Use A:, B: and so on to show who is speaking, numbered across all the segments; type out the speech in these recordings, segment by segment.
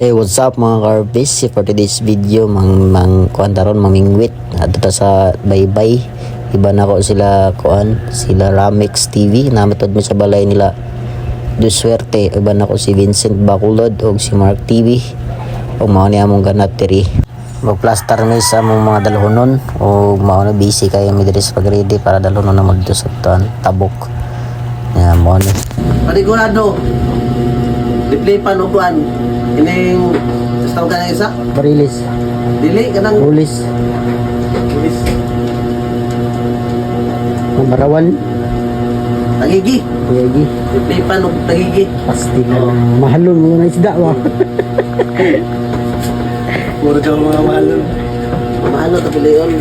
A: Hey, what's up mga Carbis? For today's video, kuantaron mamingwit adto ta sa baybay. Iba na ko sila sila Ramex TV na metod mo sa balay nila. Duswerte, iba na ko si Vincent Bacolod og si Mark TV. Og mao ni among ganat diri. Magplaster mi sa among mga dalhonon o mao na busy kay mi diri sa pag-ready para dalhonon na mo dito sa tabok. Ya mo ni.
B: Panigurado. Di-play pa no kuan. Ining gusto ka na isa?
A: Barilis.
B: Dili kanang
A: Ulis.
B: pulis.
A: Marawan.
B: Tagigi.
A: Yagi.
B: Di-play pa no tagigi.
A: Pasti na mahalon mo na isda wa.
B: Puro daw mga mahalon. Mahalo ta pilion.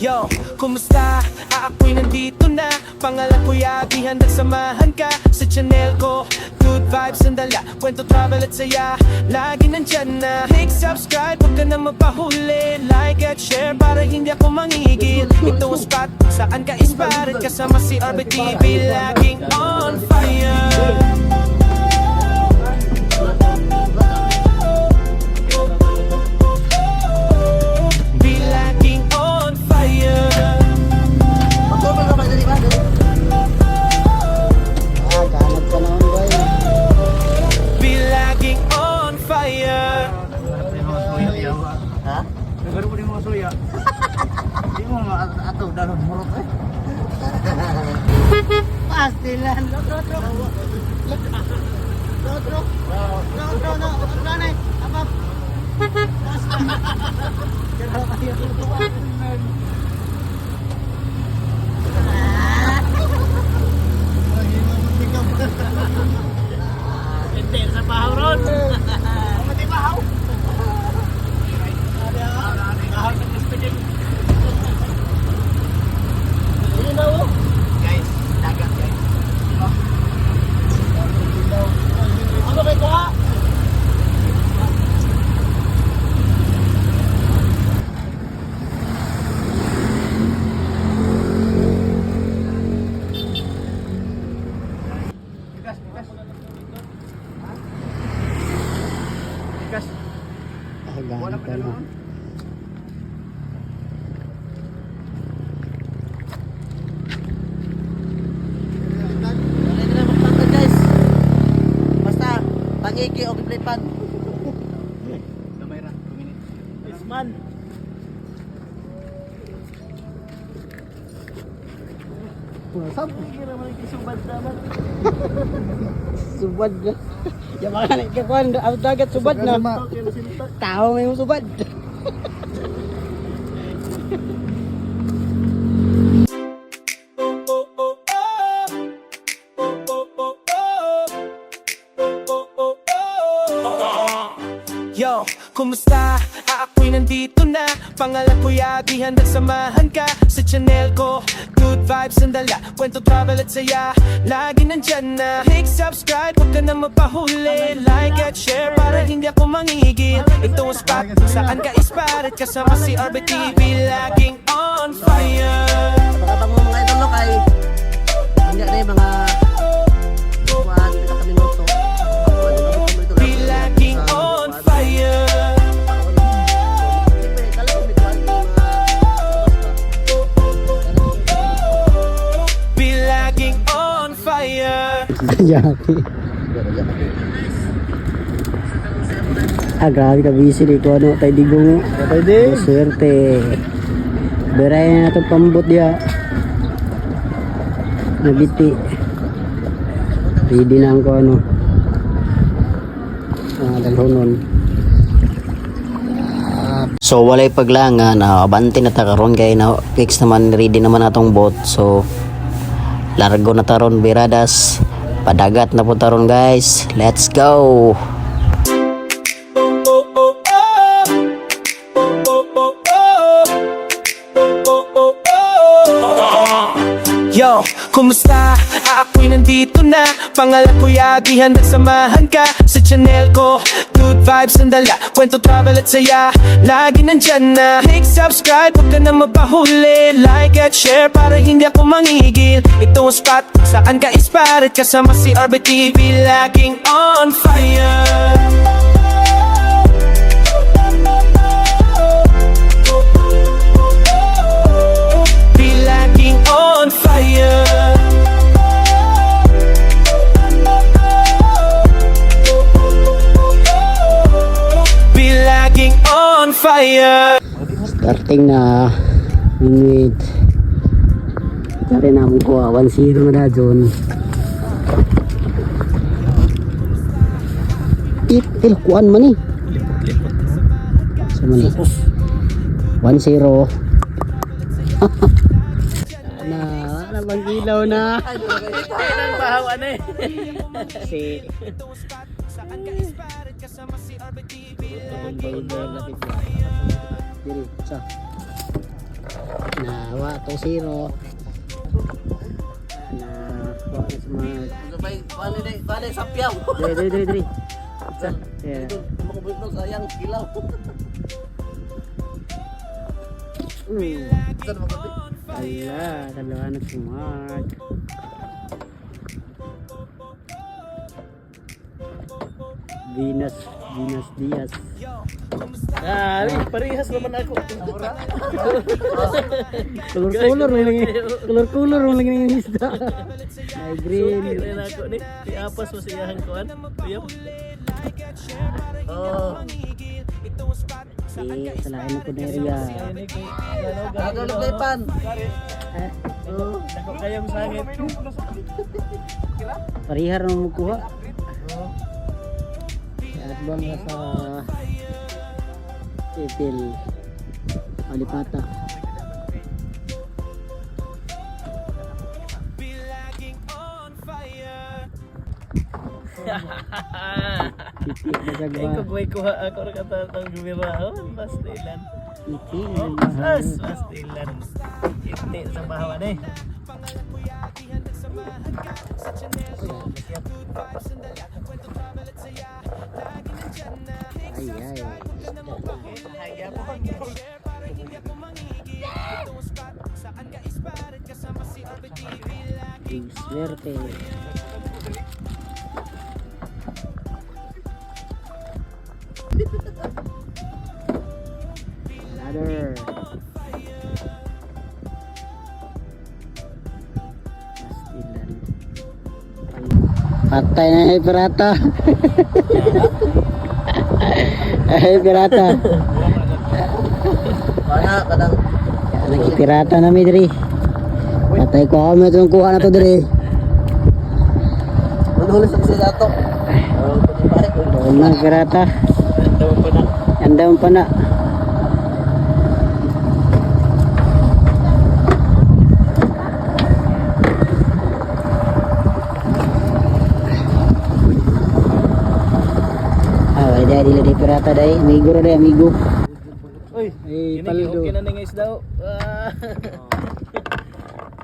C: Yo, kumusta? Ako'y nandito na. Pangalan ko Yagi, handang samahan ka sa channel ko. Good vibes ang dala, kwento, travel at saya. Lagi nandyan na. Click subscribe, huwag ka na mapahuli. Like at share para hindi ako mangigil. Ito ang spot kung saan ka inspired. Kasama si RBTV, laging on fire.
B: Baru mo di mga suya. Di mo ato dalon murot eh. Pastilan. Lotro. Apa? Kira kayo tutuan. Ente sa bahaw ron. Mati bahaw. Guys, dagat guys. Ano kay kuha? Gas. Wala pa naman. Pangiki o giplipan. Gamay ra, 2 minutes. Yes man. Sab kira man kisubad dapat. Subad na. Ya mga ni kakuan ang dagat subad na. Tao may subad.
C: Yo, kumusta? Ako'y nandito na. Pangalan ko Yagi, handang samahan ka sa channel ko. Good vibes ang dala, kwento, travel at saya. Lagi nandyan na. Click subscribe, huwag ka na mapahuli. Like at share para hindi ako mangigil. Ito ang spot kung saan ka inspired. Kasama si RBTV, laging on fire.
B: Pagkatang mo mga idol kay hindi na yung mga kuwan, pinakaminuto.
C: Be laging on fire. Be laging on fire.
A: Yaki. Grabe ka busy dito tayo digong.
B: Pwede.
A: Swerte. Beray na itong pambot dia. Nabiti. Ready na ang dalhonon. So walay paglangan, abante na ta karon kay na fix naman, ready naman atong boat. So largo na taron biradas. Padagat na po taron guys. Let's go.
C: Yo, kumusta? ako'y nandito na. Pangalan ko Yagi, hanggang samahan ka sa channel ko. Good vibes ang dala, kwento, travel at saya, lagi nandyan na. Click subscribe, huwag ka na mapahuli. Like at share para hindi ako mangigil. Ito ang spot kung saan ka inspired. Kasama si RBTV, laging on fire. Be laging on fire. Be laging on fire.
A: Starting na minute. Dari na mo ko 1-0 na dyan. Kuan man eh. Sama ni. 1-0. Ana bang ilaw na.
B: Nang bahawa na eh.
A: Si diri sa na wa 2-0 na wa na smart
B: Sabay, paano sapyaw?
A: diri sa yeah.
B: Makubit mo, sayang, kilaw. Saan makubit?
A: Ala, dalawa na smart. Venus Diaz.
B: Parehas naman ako.
A: Color mo lang yung isda. Ay green.
B: Rin ako ni. Iapas mo siyahan ko an. Uyap. Oh.
A: Salain ako na area.
B: Ako naglaypan.
A: Ako
B: kayang sangit.
A: parihar na mo kuha. At bang ka sa Ipil Alipata. Itik na sagba.
B: Kagway ko ako nakatatang gumiraon. Pastilan.
A: Itik na sagba.
B: Pastilan. Itik sa bahawan eh.
A: Suerte. Another. Pastilan. Patay na yung pirata. Ay, pirata.
B: Mana kadang
A: Lagi pirata na mi diri. Patay ko ako may kuha na to diri.
B: manulis ako sa dato. Oh, pagibalik ko.
A: Doon na pirata.
B: Daw pa na.
A: Andam pa na. Ay, dahil dili di pirata dai. Amigo ra dai, amigo.
B: Uy,
A: Ay,
B: ini
A: paldo.
B: okay na nga isda.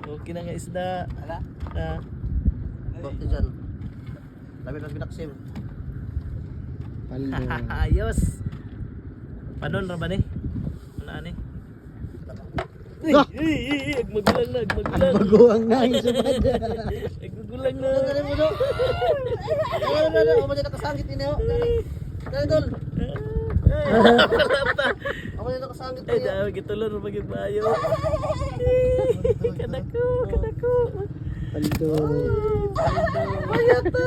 B: Okay na nga isda. Ala. Bakit dyan? Dami lang pinaksim.
A: Paldo.
B: Ayos. Panon ra ba ni? Wala ni.
A: Ah!
B: Maggulang na, maggulang.
A: Baguang na yung subad.
B: Maggulang na. Dali mo do. Dali, o man nakasangit ini ho. Dali dol. Ako na nakasangit Ay, niyo. dahil gitulor magigbayo. Kadako, kadako.
A: Paldo.
B: Mayata.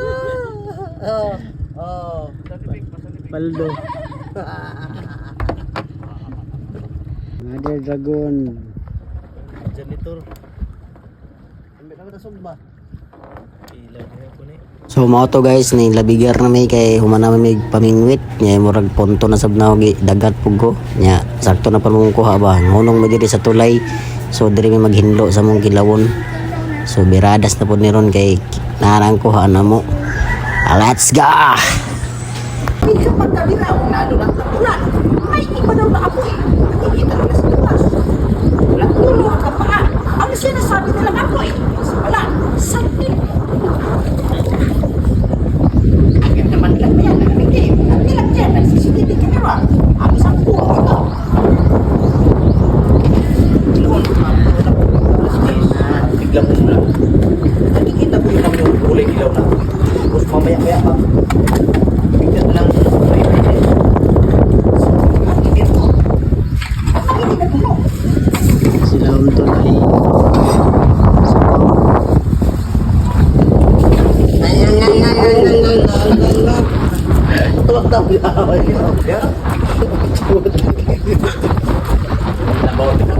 B: Oh, oh.
A: Paldo. Mother Dragon.
B: Janitor. Ambil kami na sumba. Ilaw niya po ni.
A: So mao to guys ni labigar na may kay humana may pamingwit nya murag ponto na sab na dagat pugo nya sakto na pa mong kuha ba ngunong mo diri sa tulay so diri may maghinlo sa mong kilawon so biradas na pud ni ron kay narang kuha na mo. Let's go.
D: Hindi ka pagkabiraw na lang sa ulan. Ay, iba daw na ako eh. Nakikita naman sa labas. Walang tulo ang kapaan. Ang sinasabi nilang ako eh. Wala. Sakit.
B: biglang ulan. Nakikita ko yung kulay ilaw na. Tapos mamaya-maya pa. Bigla na lang.
A: Sila unto na
B: Tuwag na bilaway ilaw. Nabaw na.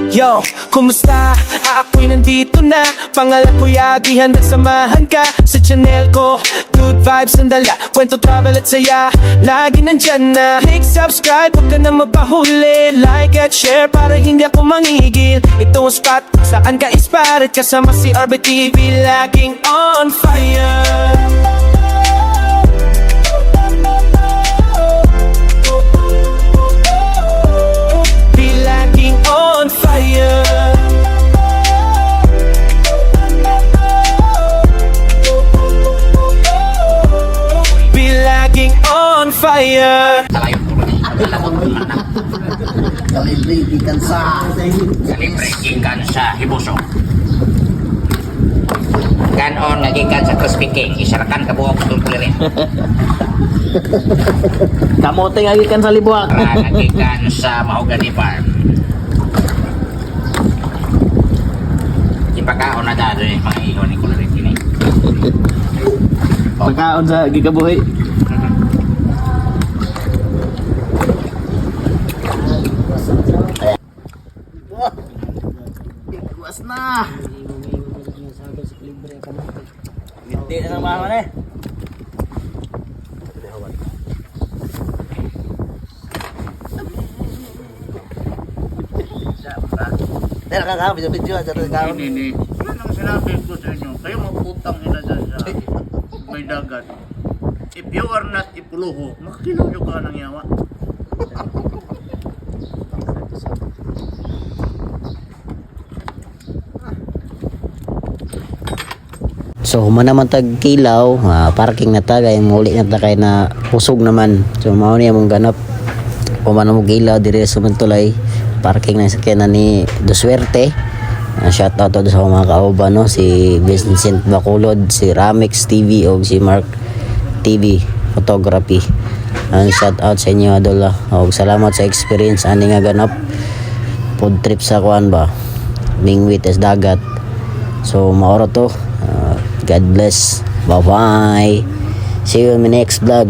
C: Yo, kumusta? Ako'y nandito na. Pangalan ko Yagi, handa samahan ka sa channel ko. Good vibes ang dala, kwento, travel at saya, lagi nandyan na. Click subscribe, huwag ka na mapahuli. Like at share para hindi ako mangigil. Ito ang spot kung saan ka inspired. Kasama si RBTV, laging on fire. Be laging on fire. Be laging on fire.
B: Kalibrigikan sa
E: Kalibre sa Hibuso. Ganon nagikan sa Crispy King. Isarakan ka buong tulpulirin.
A: kamote nga gikan sa libuak.
E: Para nagikan sa Mahogany Farm. Ipakaon na dado eh. Mga iho ni Kulirin kini.
A: Pagkaon sa gigabuhi.
B: Ikuas na. Hindi na ng mga eh. Dahil kakao, video-video aja sa kakao.
F: Hindi. Yan ang sinabi ko sa inyo. Kayo maputang ina dyan sa may dagat. If you are not ipuluho, makakiluyo ka ng yawa.
A: So human naman tag kilaw, parking na tagay, muli na tagay na pusog naman. So mao niya mong ganap. Human mo kilaw dire sa Mantulay, parking na sakyanan ni Doswerte. Shout out to sa mga kauban no, si Vincent Bacolod, si Ramex TV o si Mark TV Photography. Shout out sa inyo adol. Og salamat sa experience ani nga ganap. Food trip sa kuan ba. Mingwit is dagat. So maoro to. God bless. Bye-bye. See you in my next vlog.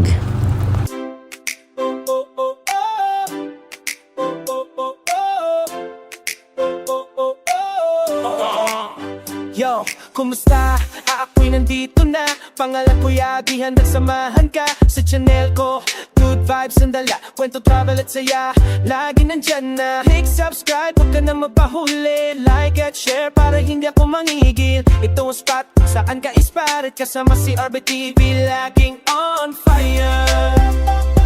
C: Yo, kumusta? Ako'y nandito na. Pangalan ko Yagi, handa samahan ka sa channel ko. Good vibes ang dala, kwento, travel at saya, lagi nandyan na. Click subscribe, huwag ka na mapahuli. Like at share para hindi ako mangigil. Ito ang spot kung saan ka inspired. Kasama si RBTV, laging on fire.